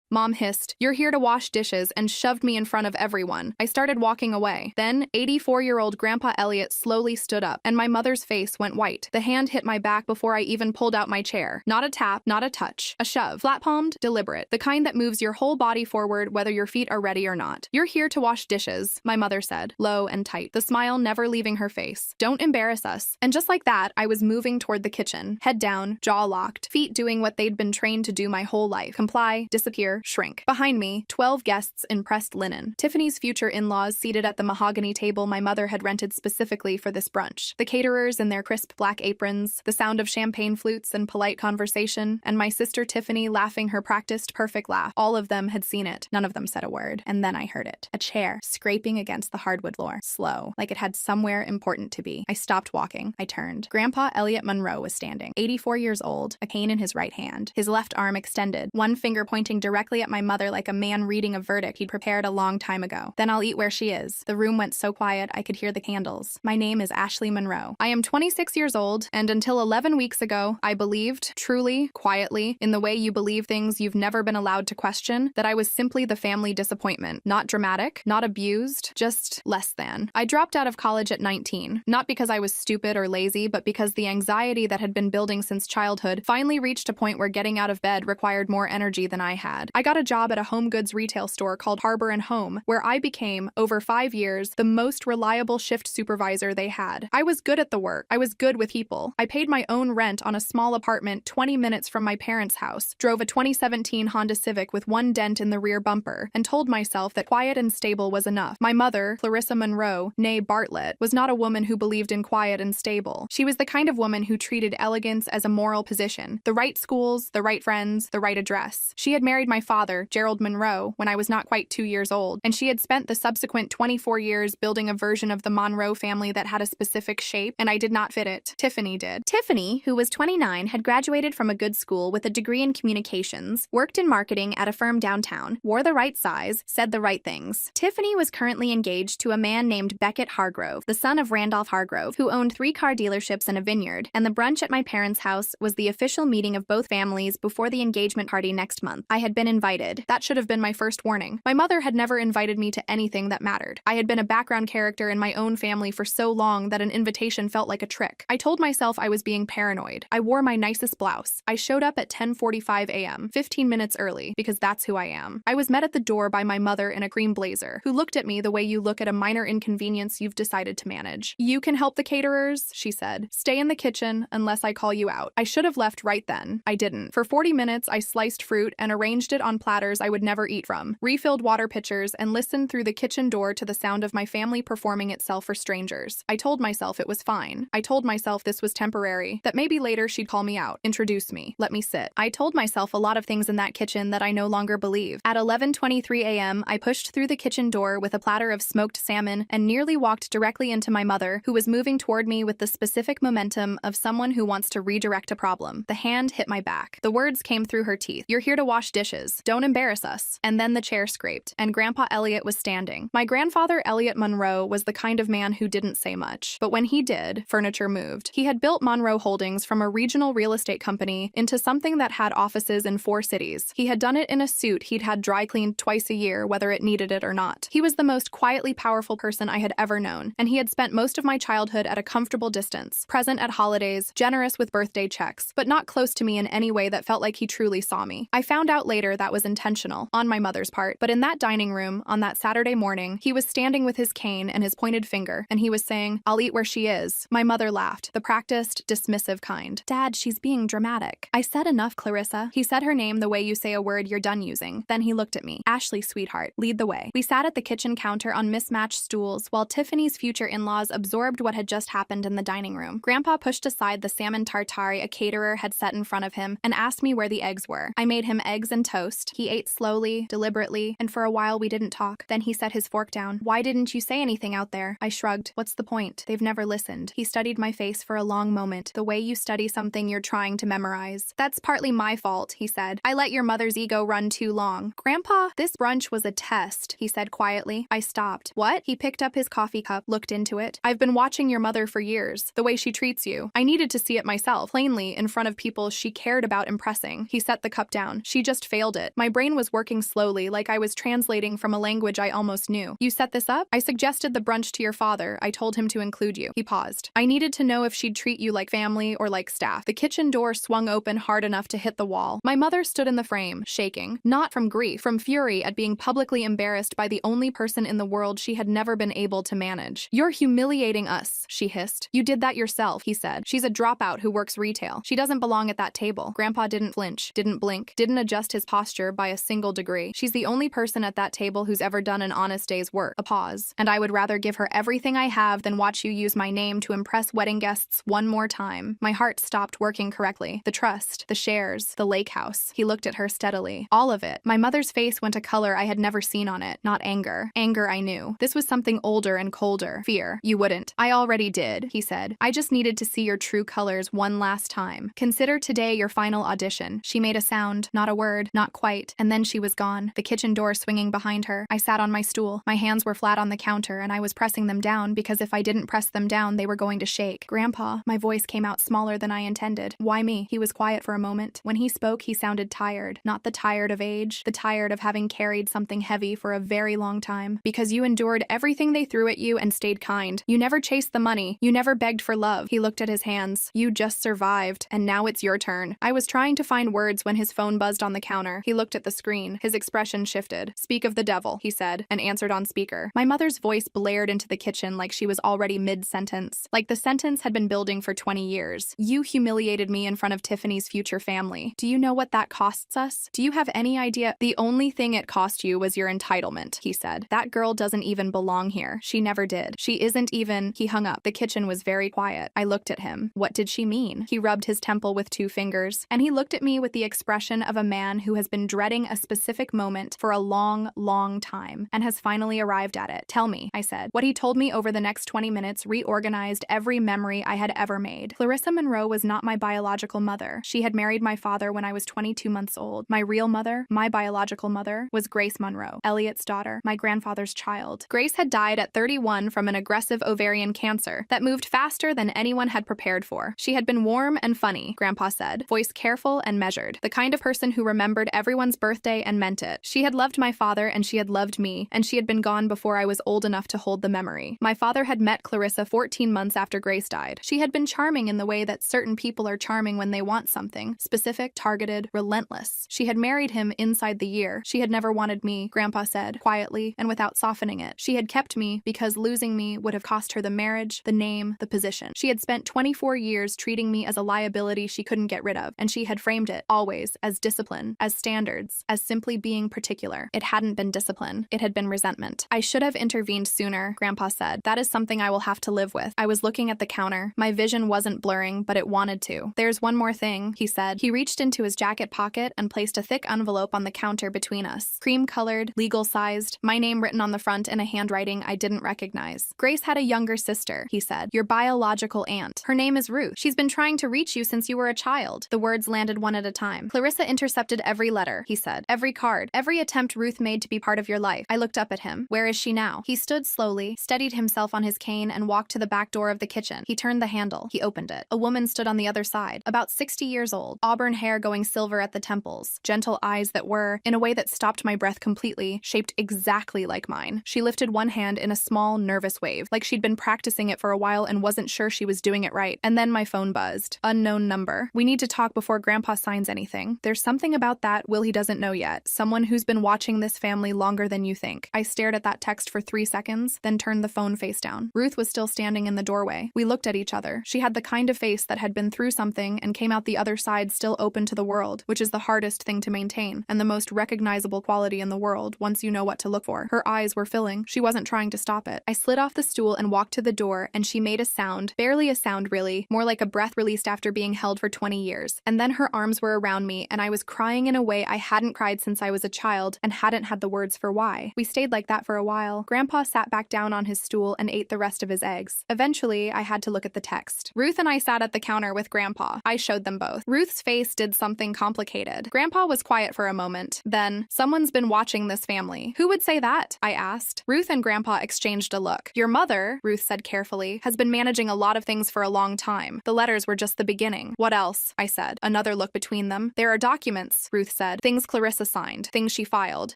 Mom hissed, "You're here to wash dishes," and shoved me in front of everyone. I started walking away. Then, 84-year-old Grandpa Elliot slowly stood up, and my mother's face went white. The hand hit my back before I even pulled out my chair. Not a tap, not a touch. A shove. Flat-palmed, deliberate. The kind that moves your whole body forward whether your feet are ready or not. "You're here to wash dishes," my mother said, low and tight, the smile never leaving her face. "Don't embarrass us." And just like that, I was moving toward the kitchen, head down, jaw locked, feet doing what they'd been trained to do my whole life. Comply, disappear, shrink. Behind me, 12 guests in pressed linen. Tiffany's future in-laws seated at the mahogany table my mother had rented specifically for this brunch. The caterers in their crisp black aprons, the sound of champagne flutes and polite conversation, and my sister Tiffany laughing her practiced, perfect laugh. All of them had seen it. None of them said a word. And then I heard it. A chair scraping against the hardwood floor. Slow, like it had somewhere important to be. I stopped walking. I turned. Grandpa Elliot Monroe was standing, 84 years old, a cane in his right hand, his left arm extended, one finger pointing directly at my mother like a man reading a verdict he'd prepared a long time ago. "Then I'll eat where she is." The room went so quiet I could hear the candles. "My name is Ashley Monroe. I am 26 years old, and until 11 weeks ago, I believed, truly, quietly, in the way you believe things you've never been allowed to question, that I was simply the family disappointment. Not dramatic, not abused, just less than. I dropped out of college at 19, not because I was stupid or lazy, but because the anxiety that had been building since childhood finally reached a point where getting out of bed required more energy than I had. I got a job at a home goods retail store called Harbor & Home, where I became, over 5 years, the most reliable shift supervisor they had. I was good at the work. I was good with people. I paid my own rent on a small apartment 20 minutes from my parents' house, drove a 2017 Honda Civic with one dent in the rear bumper, and told myself that quiet and stable was enough. My mother, Clarissa Monroe, née Bartlett, was not a woman who believed in quiet and stable. She was the kind of woman who treated elegance as a moral position. The right schools, the right friends, the right address. She had married my father, Gerald Monroe, when I was not quite 2 years old, and she had spent the subsequent 24 years building a version of the Monroe family that had a specific shape, and I did not fit it. Tiffany did. Tiffany, who was 29, had graduated from a good school with a degree in communications, worked in marketing at a firm downtown, wore the right size, said the right things. Tiffany was currently engaged to a man named Beckett Hargrove, the son of Randolph Hargrove, who owned 3 car dealerships and a vineyard, and the brunch at my parents' house was the official meeting of both families before the engagement party next month. I had been invited. That should have been my first warning. My mother had never invited me to anything that mattered. I had been a background character in my own family for so long that an invitation felt like a trick. I told myself I was being paranoid. I wore my nicest blouse. I showed up at 10:45 a.m., 15 minutes early, because that's who I am. I was met at the door by my mother in a cream blazer, who looked at me the way you look at a minor inconvenience you've decided to manage. "You can help the caterers," she said. "Stay in the kitchen unless I call you out." I should have left right then. I didn't. For 40 minutes, I sliced fruit and arranged it on platters I would never eat from, refilled water pitchers, and listened through the kitchen door to the sound of my family performing itself for strangers. I told myself it was fine. I told myself this was temporary, that maybe later she'd call me out, introduce me, let me sit. I told myself a lot of things in that kitchen that I no longer believe. At 11:23 a.m., I pushed through the kitchen door with a platter of smoked salmon and nearly walked directly into my mother, who was moving toward me with the specific momentum of someone who wants to redirect a problem. The hand hit my back. The words came through her teeth. "You're here to wash dishes. Don't embarrass us." And then the chair scraped, and Grandpa Elliot was standing. My grandfather, Elliot Monroe, was the kind of man who didn't say much. But when he did, furniture moved. He had built Monroe Holdings from a regional real estate company into something that had offices in 4 cities. He had done it in a suit he'd had dry cleaned twice a year, whether it needed it or not. He was the most quietly powerful person I had ever known, and he had spent most of my childhood at a comfortable distance, present at holidays, generous with birthday checks, but not close to me in any way that felt like he truly saw me. I found out later that was intentional, on my mother's part, but in that dining room, on that Saturday morning, he was standing with his cane and his pointed finger, and he was saying, "I'll eat where she is." My mother laughed, the practiced, dismissive kind. "Dad, she's being dramatic." I said enough, Clarissa. He said her name the way you say a word you're done using. Then he looked at me. "Ashley, sweetheart, lead the way." We sat at the kitchen counter on mismatched stools while Tiffany's future in-laws absorbed what had just happened in the dining room. Grandpa pushed aside the salmon tartare a caterer had set in front of him and asked me where the eggs were. I made him eggs and toast. He ate slowly, deliberately, and for a while we didn't talk. Then he set his fork down. "Why didn't you say anything out there?" I shrugged. "What's the point? They've never listened." He studied my face for a long moment, the way you study something you're trying to memorize. "That's partly my fault," he said. "I let your mother's ego run too long." "Grandpa, this brunch was a test," he said quietly. I stopped. "What?" He picked up his coffee cup, looked into it. "I've been watching your mother for years, the way she treats you. I needed to see it myself, plainly, in front of people she cared about impressing." He set the cup down. "She just failed it. My brain was working slowly, like I was translating from a language I almost knew. You set this up? I suggested the brunch to your father. I told him to include you. He paused. I needed to know if she'd treat you like family or like staff. The kitchen door swung open hard enough to hit the wall. My mother stood in the frame, shaking, not from grief, from fury at being publicly embarrassed by the only person in the world she had never been able to manage. You're humiliating us, she hissed. You did that yourself, he said. She's a dropout who works retail. She doesn't belong at that table. Grandpa didn't flinch, didn't blink, didn't adjust his posture by a single degree. She's the only person at that table who's ever done an honest day's work. A pause. And I would rather give her everything I have than watch you use my name to impress wedding guests one more time. My heart stopped working correctly. The trust, the shares, the lake house. He looked at her steadily. All of it. My mother's face went a color I had never seen on it. Not anger. Anger I knew. This was something older and colder. Fear. You wouldn't. I already did, he said. I just needed to see your true colors one last time. Consider today your final audition. She made a sound, not a word, not quite, and then she was gone, the kitchen door swinging behind her. I sat on my stool. My hands were flat on the counter, and I was pressing them down because if I didn't press them down, they were going to shake. Grandpa, my voice came out smaller than I intended. Why me? He was quiet for a moment. When he spoke, he sounded tired. Not the tired of age, the tired of having carried something heavy for a very long time. Because you endured everything they threw at you and stayed kind. You never chased the money. You never begged for love. He looked at his hands. You just survived, and now it's your turn. I was trying to find words when his phone buzzed on the counter. He looked at the screen. His expression shifted. Speak of the devil, he said, and answered on speaker. My mother's voice blared into the kitchen like she was already mid-sentence. Like the sentence had been building for 20 years. You humiliated me in front of Tiffany's future family. Do you know what that costs us? Do you have any idea? The only thing it cost you was your entitlement, he said. That girl doesn't even belong here. She never did. She isn't even... He hung up. The kitchen was very quiet. I looked at him. What did she mean? He rubbed his temple with 2 fingers, and he looked at me with the expression of a man who has been dreading a specific moment for a long, long time, and has finally arrived at it. Tell me, I said. What he told me over the next 20 minutes reorganized every memory I had ever made. Clarissa Monroe was not my biological mother. She had married my father when I was 22 months old. My real mother, my biological mother, was Grace Monroe, Elliot's daughter, my grandfather's child. Grace had died at 31 from an aggressive ovarian cancer that moved faster than anyone had prepared for. She had been warm and funny, Grandpa said, voice careful and measured, the kind of person who remembered everyone's birthday and meant it. She had loved my father and she had loved me, and she had been gone before I was old enough to hold the memory. My father had met Clarissa 14 months after Grace died. She had been charming in the way that certain people are charming when they want something, specific, targeted, relentless. She had married him inside the year. She had never wanted me, Grandpa said, quietly and without softening it. She had kept me because losing me would have cost her the marriage, the name, the position. She had spent 24 years treating me as a liability she couldn't get rid of, and she had framed it, always, as discipline, as standards, as simply being particular. It hadn't been discipline. It had been resentment. I should have intervened sooner, Grandpa said. That is something I will have to live with. I was looking at the counter. My vision wasn't blurring, but it wanted to. There's one more thing, he said. He reached into his jacket pocket and placed a thick envelope on the counter between us. Cream-colored, legal-sized, my name written on the front in a handwriting I didn't recognize. Grace had a younger sister, he said. Your biological aunt. Her name is Ruth. She's been trying to reach you since you were a child. The words landed one at a time. Clarissa intercepted every letter, he said. Every card. Every attempt Ruth made to be part of your life. I looked up at him. Where is she now? He stood slowly, steadied himself on his cane, and walked to the back door of the kitchen. He turned the handle. He opened it. A woman stood on the other side, about 60 years old, auburn hair going silver at the temples, gentle eyes that were, in a way that stopped my breath completely, shaped exactly like mine. She lifted one hand in a small, nervous wave, like she'd been practicing it for a while and wasn't sure she was doing it right. And then my phone buzzed. Unknown number. We need to talk before Grandpa signs anything. There's something about that Will he doesn't know yet. Someone who's been watching this family longer than you think. I stared at that text for 3 seconds, then turned the phone face down. Ruth was still standing in the doorway. We looked at each other. She had the kind of face that had been through something and came out the other side still open to the world, which is the hardest thing to maintain, and the most recognizable quality in the world once you know what to look for. Her eyes were filling. She wasn't trying to stop it. I slid off the stool and walked to the door, and she made a sound, barely a sound really, more like a breath released after being held for 20 years. And then her arms were around me, and I was crying in a way I hadn't cried since I was a child and hadn't had the words for why. We stayed like that for a while. Grandpa sat back down on his stool and ate the rest of his eggs. Eventually, I had to look at the text. Ruth and I sat at the counter with Grandpa. I showed them both. Ruth's face did something complicated. Grandpa was quiet for a moment. Then, someone's been watching this family. Who would say that? I asked. Ruth and Grandpa exchanged a look. Your mother, Ruth said carefully, has been managing a lot of things for a long time. The letters were just the beginning. What else? I said. Another look between them. There are documents, Ruth said. said. Things Clarissa signed. Things she filed.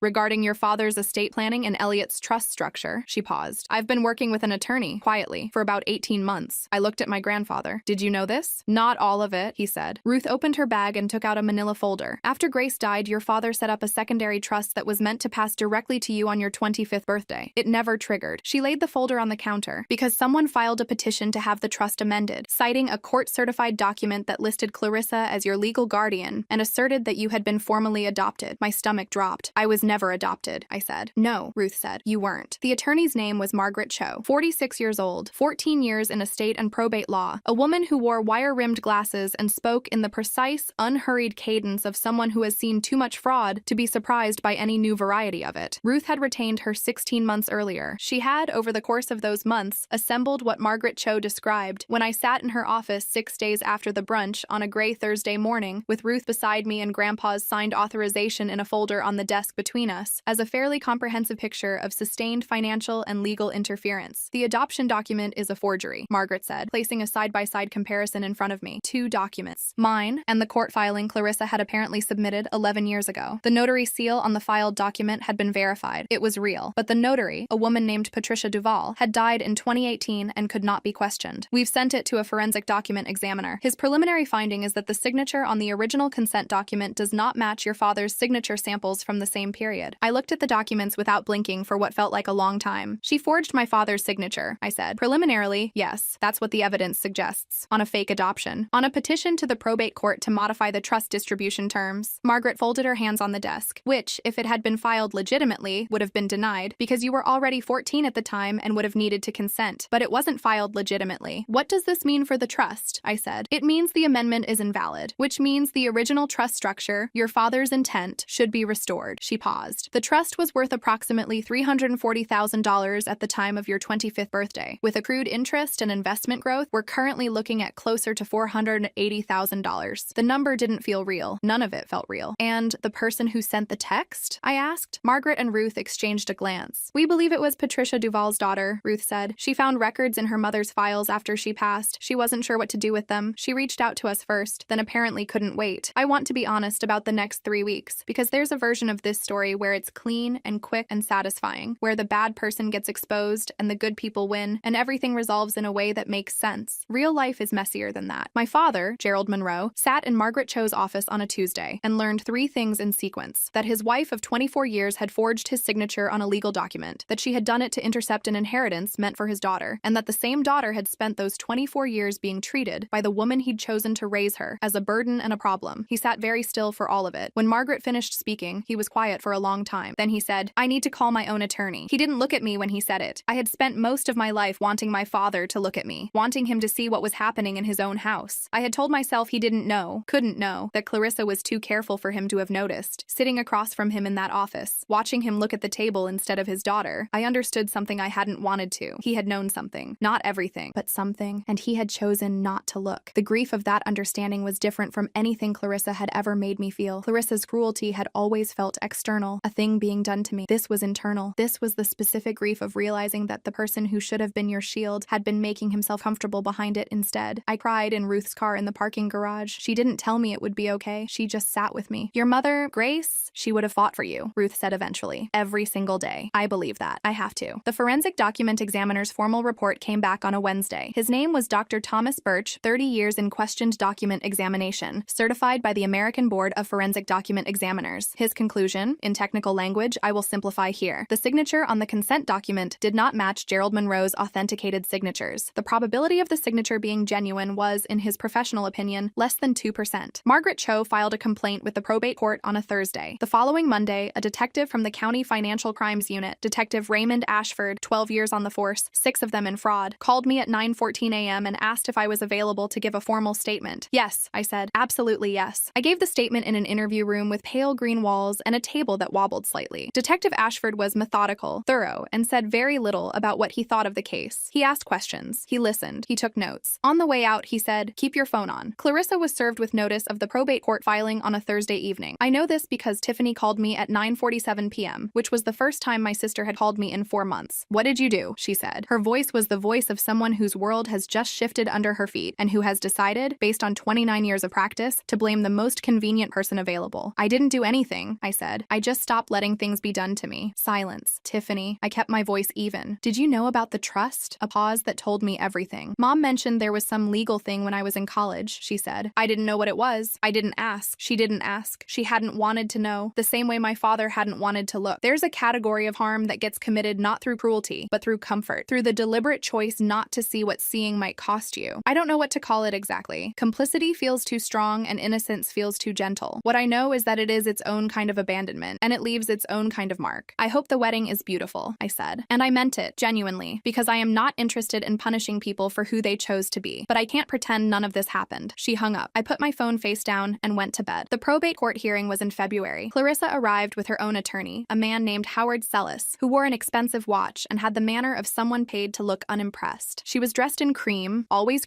Regarding your father's estate planning and Elliot's trust structure, she paused. I've been working with an attorney, quietly, for about 18 months. I looked at my grandfather. Did you know this? Not all of it, he said. Ruth opened her bag and took out a manila folder. After Grace died, your father set up a secondary trust that was meant to pass directly to you on your 25th birthday. It never triggered. She laid the folder on the counter because someone filed a petition to have the trust amended, citing a court-certified document that listed Clarissa as your legal guardian and asserted that you had been formally adopted. My stomach dropped. I was never adopted, I said. No, Ruth said. You weren't. The attorney's name was Margaret Cho, 46 years old, 14 years in estate and probate law, a woman who wore wire-rimmed glasses and spoke in the precise, unhurried cadence of someone who has seen too much fraud to be surprised by any new variety of it. Ruth had retained her 16 months earlier. She had, over the course of those months, assembled what Margaret Cho described when I sat in her office 6 days after the brunch on a gray Thursday morning, with Ruth beside me and Grandpa's signed authorization in a folder on the desk between us, as a fairly comprehensive picture of sustained financial and legal interference. The adoption document is a forgery, Margaret said, placing a side-by-side comparison in front of me. 2 documents. Mine, and the court filing Clarissa had apparently submitted 11 years ago. The notary seal on the filed document had been verified. It was real. But the notary, a woman named Patricia Duval, had died in 2018 and could not be questioned. We've sent it to a forensic document examiner. His preliminary finding is that the signature on the original consent document does not match your father's signature samples from the same period. I looked at the documents without blinking for what felt like a long time. She forged my father's signature, I said. Preliminarily, yes, that's what the evidence suggests. On a fake adoption. On a petition to the probate court to modify the trust distribution terms. Margaret folded her hands on the desk, which, if it had been filed legitimately, would have been denied, because you were already 14 at the time and would have needed to consent. But it wasn't filed legitimately. What does this mean for the trust? I said. It means the amendment is invalid, which means the original trust structure, your father's intent, should be restored. She paused. The trust was worth approximately $340,000 at the time of your 25th birthday. With accrued interest and investment growth, we're currently looking at closer to $480,000. The number didn't feel real. None of it felt real. And the person who sent the text? I asked. Margaret and Ruth exchanged a glance. We believe it was Patricia Duval's daughter, Ruth said. She found records in her mother's files after she passed. She wasn't sure what to do with them. She reached out to us first, then apparently couldn't wait. I want to be honest about the next 3 weeks, because there's a version of this story where it's clean and quick and satisfying, where the bad person gets exposed and the good people win, and everything resolves in a way that makes sense. Real life is messier than that. My father, Gerald Monroe, sat in Margaret Cho's office on a Tuesday and learned 3 things in sequence: that his wife of 24 years had forged his signature on a legal document, that she had done it to intercept an inheritance meant for his daughter, and that the same daughter had spent those 24 years being treated by the woman he'd chosen to raise her as a burden and a problem. He sat very still for all of it. When Margaret finished speaking, he was quiet for a long time. Then he said, "I need to call my own attorney." He didn't look at me when he said it. I had spent most of my life wanting my father to look at me, wanting him to see what was happening in his own house. I had told myself he didn't know, couldn't know, that Clarissa was too careful for him to have noticed. Sitting across from him in that office, watching him look at the table instead of his daughter, I understood something I hadn't wanted to. He had known something. Not everything, but something, and he had chosen not to look. The grief of that understanding was different from anything Clarissa had ever made me feel. Clarissa's cruelty had always felt external, a thing being done to me. This was internal. This was the specific grief of realizing that the person who should have been your shield had been making himself comfortable behind it instead. I cried in Ruth's car in the parking garage. She didn't tell me it would be okay. She just sat with me. Your mother, Grace, she would have fought for you, Ruth said eventually. Every single day. I believe that. I have to. The forensic document examiner's formal report came back on a Wednesday. His name was Dr. Thomas Birch, 30 years in questioned document examination, certified by the American Board of Forensic Document Examiners. His conclusion, in technical language, I will simplify here. The signature on the consent document did not match Gerald Monroe's authenticated signatures. The probability of the signature being genuine was, in his professional opinion, less than 2%. Margaret Cho filed a complaint with the probate court on a Thursday. The following Monday, a detective from the County Financial Crimes Unit, Detective Raymond Ashford, 12 years on the force, 6 of them in fraud, called me at 9:14 a.m. and asked if I was available to give a formal statement. Yes, I said. Absolutely yes. I gave the statement in an interview room with pale green walls and a table that wobbled slightly. Detective Ashford was methodical, thorough, and said very little about what he thought of the case. He asked questions. He listened. He took notes. On the way out, he said, "Keep your phone on." Clarissa was served with notice of the probate court filing on a Thursday evening. I know this because Tiffany called me at 9:47 p.m., which was the first time my sister had called me in 4 months. "What did you do?" she said. Her voice was the voice of someone whose world has just shifted under her feet and who has decided, based on 29 years of practice, to blame the most convenient person available. available. I didn't do anything, I said. I just stopped letting things be done to me. Silence. Tiffany. I kept my voice even. Did you know about the trust? A pause that told me everything. Mom mentioned there was some legal thing when I was in college, she said. I didn't know what it was. I didn't ask. She didn't ask. She hadn't wanted to know, the same way my father hadn't wanted to look. There's a category of harm that gets committed not through cruelty, but through comfort, through the deliberate choice not to see what seeing might cost you. I don't know what to call it exactly. Complicity feels too strong and innocence feels too gentle. What I know is that it is its own kind of abandonment, and it leaves its own kind of mark. I hope the wedding is beautiful, I said. And I meant it, genuinely, because I am not interested in punishing people for who they chose to be. But I can't pretend none of this happened. She hung up. I put my phone face down and went to bed. The probate court hearing was in February. Clarissa arrived with her own attorney, a man named Howard Sellis, who wore an expensive watch and had the manner of someone paid to look unimpressed. She was dressed in cream, always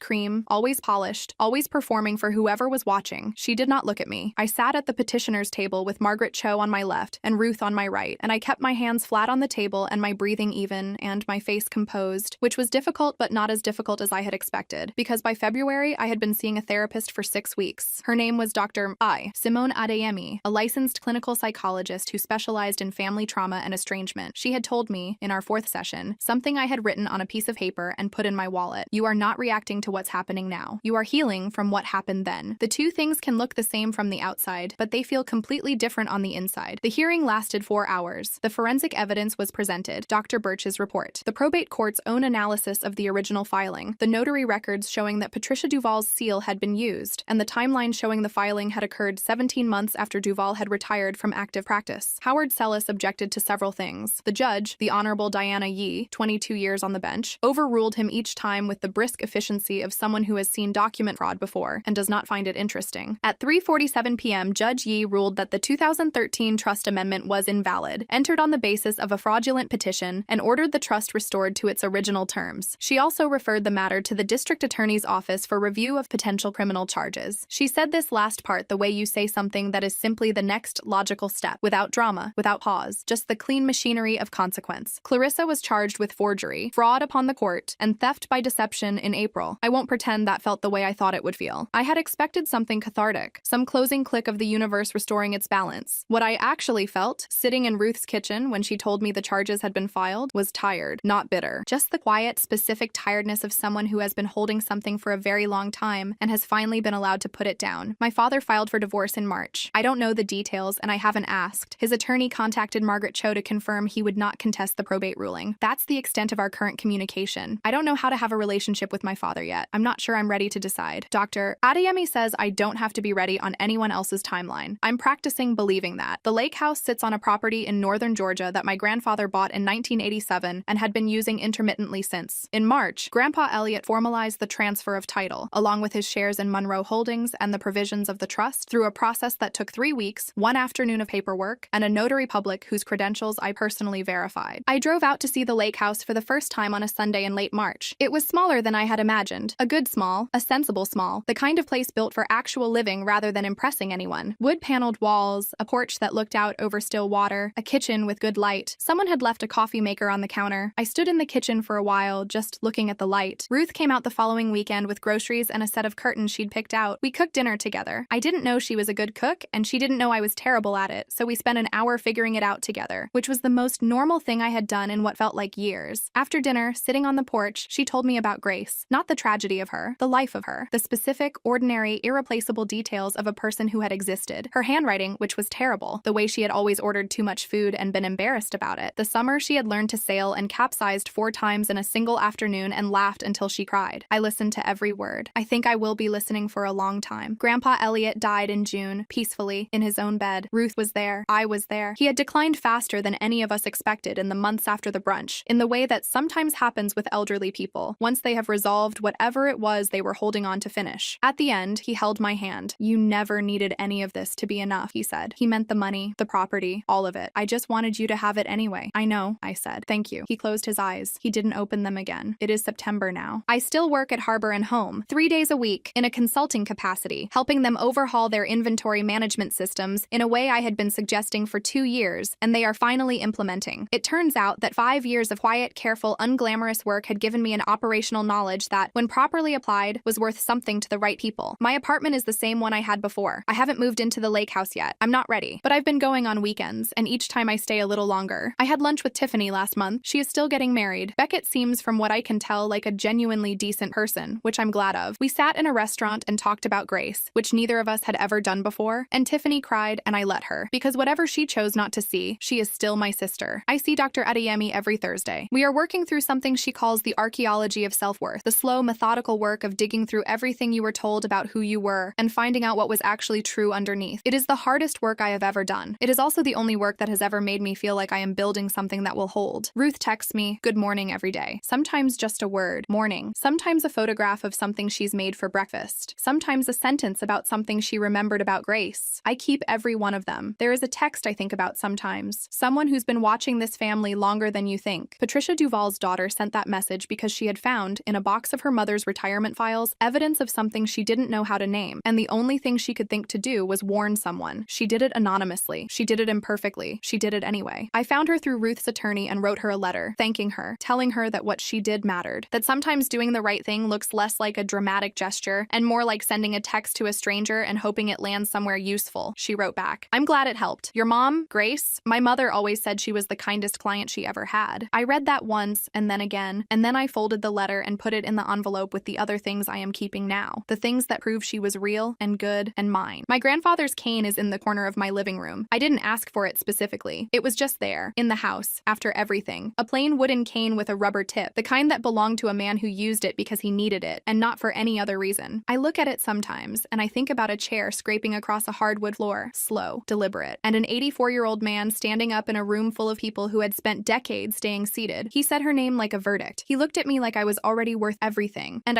polished, always performing for whoever was watching. She did not look at me. I sat at the petitioner's table with Margaret Cho on my left and Ruth on my right, and I kept my hands flat on the table and my breathing even and my face composed, which was difficult but not as difficult as I had expected, because by February I had been seeing a therapist for 6 weeks. Her name was Dr. Simone Adeyemi, a licensed clinical psychologist who specialized in family trauma and estrangement. She had told me, in our 4th session, something I had written on a piece of paper and put in my wallet. You are not reacting to what's happening now. You are healing from what happened then. The two things can look the same from the outside, but they feel completely different on the inside. The hearing lasted 4 hours. The forensic evidence was presented, Dr. Birch's report, the probate court's own analysis of the original filing, the notary records showing that Patricia Duval's seal had been used, and the timeline showing the filing had occurred 17 months after Duval had retired from active practice. Howard Sellis objected to several things. The judge, the Honorable Diana Yee, 22 years on the bench, overruled him each time with the brisk efficiency of someone who has seen document fraud before and does not find it interesting. At 3:47 p.m., Judge Yee ruled that the 2013 trust amendment was invalid, entered on the basis of a fraudulent petition, and ordered the trust restored to its original terms. She also referred the matter to the district attorney's office for review of potential criminal charges. She said this last part the way you say something that is simply the next logical step, without drama, without pause, just the clean machinery of consequence. Clarissa was charged with forgery, fraud upon the court, and theft by deception in April. I won't pretend that felt the way I thought it would feel. I had expected something cathartic, some closing click of the universe restoring its balance. What I actually felt, sitting in Ruth's kitchen when she told me the charges had been filed, was tired, not bitter. Just the quiet, specific tiredness of someone who has been holding something for a very long time and has finally been allowed to put it down. My father filed for divorce in March. I don't know the details, and I haven't asked. His attorney contacted Margaret Cho to confirm he would not contest the probate ruling. That's the extent of our current communication. I don't know how to have a relationship with my father yet. I'm not sure I'm ready to decide. Dr. Adeyemi says I don't have to be ready on anyone else's timeline. I'm practicing believing that. The lake house sits on a property in northern Georgia that my grandfather bought in 1987 and had been using intermittently since. In March, Grandpa Elliott formalized the transfer of title, along with his shares in Monroe Holdings and the provisions of the trust, through a process that took 3 weeks, 1 afternoon of paperwork, and a notary public whose credentials I personally verified. I drove out to see the lake house for the first time on a Sunday in late March. It was smaller than I had imagined. A good small, a sensible small, the kind of place built for actual living rather than impressing anyone. Wood-paneled walls, a porch that looked out over still water, a kitchen with good light. Someone had left a coffee maker on the counter. I stood in the kitchen for a while, just looking at the light. Ruth came out the following weekend with groceries and a set of curtains she'd picked out. We cooked dinner together. I didn't know she was a good cook, and she didn't know I was terrible at it, so we spent an hour figuring it out together, which was the most normal thing I had done in what felt like years. After dinner, sitting on the porch, she told me about Grace. Not the tragedy of her, the life of her. The specific, ordinary, irreplaceable details of a person who had existed. Her handwriting, which was terrible. The way she had always ordered too much food and been embarrassed about it. The summer she had learned to sail and capsized 4 times in a single afternoon and laughed until she cried. I listened to every word. I think I will be listening for a long time. Grandpa Elliott died in June, peacefully, in his own bed. Ruth was there. I was there. He had declined faster than any of us expected in the months after the brunch, in the way that sometimes happens with elderly people, once they have resolved whatever it was they were holding on to finish. At the end, he held my hand. You never needed any of this to be enough, he said. He meant the money, the property, all of it. I just wanted you to have it anyway. I know, I said. Thank you. He closed his eyes. He didn't open them again. It is September now. I still work at Harbor and Home, 3 days a week, in a consulting capacity, helping them overhaul their inventory management systems in a way I had been suggesting for 2 years, and they are finally implementing. It turns out that 5 years of quiet, careful, unglamorous work had given me an operational knowledge that, when properly applied, was worth something to the right people. My apartment is the same one I had before. I haven't moved into the lake house yet. I'm not ready. But I've been going on weekends, and each time I stay a little longer. I had lunch with Tiffany last month. She is still getting married. Beckett seems, from what I can tell, like a genuinely decent person, which I'm glad of. We sat in a restaurant and talked about Grace, which neither of us had ever done before, and Tiffany cried, and I let her. Because whatever she chose not to see, she is still my sister. I see Dr. Adeyemi every Thursday. We are working through something she calls the archaeology of self-worth, the slow, methodical work of digging through everything you were told about who you were and finding out what was actually true underneath. It is the hardest work I have ever done. It is also the only work that has ever made me feel like I am building something that will hold. Ruth texts me, "Good morning," every day. Sometimes just a word, morning. Sometimes a photograph of something she's made for breakfast. Sometimes a sentence about something she remembered about Grace. I keep every one of them. There is a text I think about sometimes. Someone who's been watching this family longer than you think. Patricia Duval's daughter sent that message because she had found, in a box of her mother's retirement files, evidence of something she didn't know how to name, and the only thing she could think to do was warn someone. She did it anonymously. She did it imperfectly. She did it anyway. I found her through Ruth's attorney and wrote her a letter, thanking her, telling her that what she did mattered, that sometimes doing the right thing looks less like a dramatic gesture and more like sending a text to a stranger and hoping it lands somewhere useful. She wrote back, "I'm glad it helped. Your mom, Grace, my mother always said she was the kindest client she ever had." I read that once and then again, and then I folded the letter and put it in the envelope with the other things I am keeping now, the things that prove she was real and good and mine. My grandfather's cane is in the corner of my living room. I didn't ask for it specifically. It was just there, in the house, after everything. A plain wooden cane with a rubber tip, the kind that belonged to a man who used it because he needed it, and not for any other reason. I look at it sometimes, and I think about a chair scraping across a hardwood floor, slow, deliberate, and an 84-year-old man standing up in a room full of people who had spent decades staying seated. He said her name like a verdict. He looked at me like I was already worth everything. And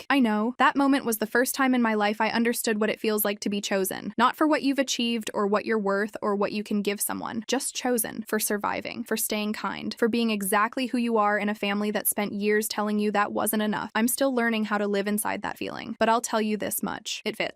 I know, that moment was the first time in my life I understood what it feels like to be chosen. Not for what you've achieved or what you're worth or what you can give someone. Just chosen for surviving, for staying kind, for being exactly who you are in a family that spent years telling you that wasn't enough. I'm still learning how to live inside that feeling. But I'll tell you this much. It fits.